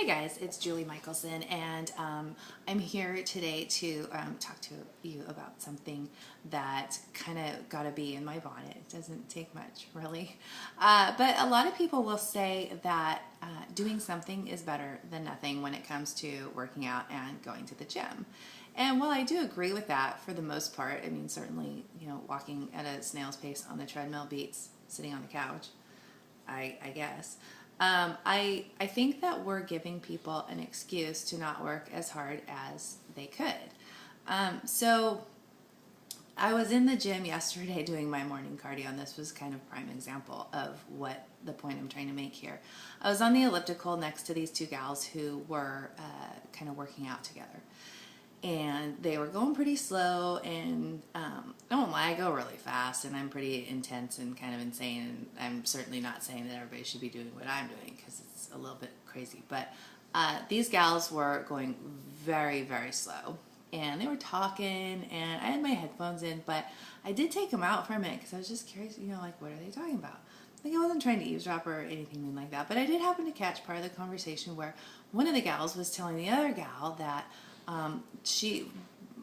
Hey guys, it's Julie Michaelson, and I'm here today to talk to you about something that kind of got to be in my bonnet. It doesn't take much, really. But a lot of people will say that doing something is better than nothing when it comes to working out and going to the gym. And while I do agree with that for the most part, I mean, certainly, walking at a snail's pace on the treadmill beats sitting on the couch, I guess. I think that we're giving people an excuse to not work as hard as they could. So I was in the gym yesterday doing my morning cardio, and this was kind of prime example of what the point I'm trying to make here. I was on the elliptical next to these two gals who were kind of working out together. And they were going pretty slow, and I don't lie, I go really fast, and I'm pretty intense and kind of insane, and I'm certainly not saying that everybody should be doing what I'm doing, because it's a little bit crazy, but these gals were going very, very slow, and they were talking, and I had my headphones in, but I did take them out for a minute, because I was just curious, like, what are they talking about? Like, I wasn't trying to eavesdrop or anything like that, but I did happen to catch part of the conversation where one of the gals was telling the other gal that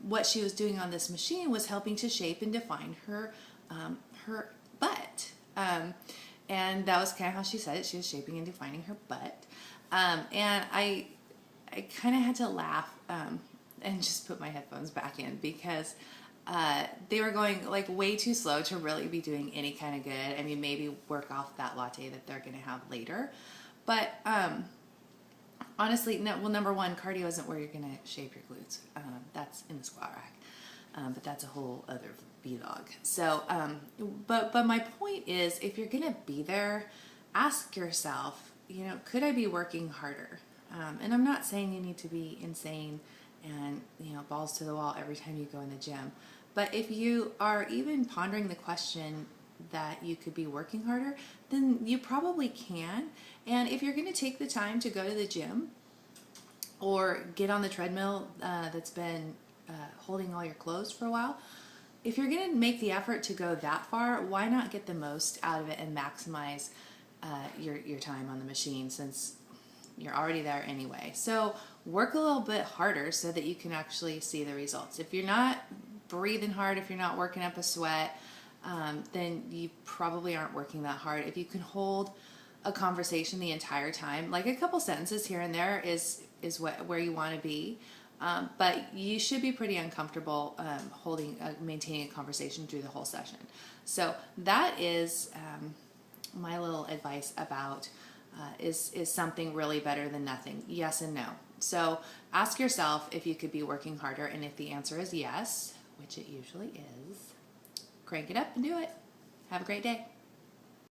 what she was doing on this machine was helping to shape and define her butt, and that was kind of how she said it. She was shaping and defining her butt, and I kind of had to laugh and just put my headphones back in, because they were going like way too slow to really be doing any kind of good. I mean, maybe work off that latte that they're going to have later, but honestly, no, well, number one, cardio isn't where you're going to shape your glutes. That's in the squat rack. But that's a whole other vlog. So, but my point is, if you're going to be there, ask yourself, could I be working harder? And I'm not saying you need to be insane and, balls to the wall every time you go in the gym. But if you are even pondering the question that you could be working harder, then you probably can. And if you're going to take the time to go to the gym or get on the treadmill that's been holding all your clothes for a while, if you're going to make the effort to go that far, why not get the most out of it and maximize your time on the machine, since you're already there anyway? So work a little bit harder so that you can actually see the results. If you're not breathing hard, if you're not working up a sweat, then you probably aren't working that hard. If you can hold a conversation the entire time, like a couple sentences here and there is where you want to be, but you should be pretty uncomfortable maintaining a conversation through the whole session. So that is my little advice about is something really better than nothing? Yes and no. So ask yourself if you could be working harder, and if the answer is yes, which it usually is, crank it up and do it. Have a great day.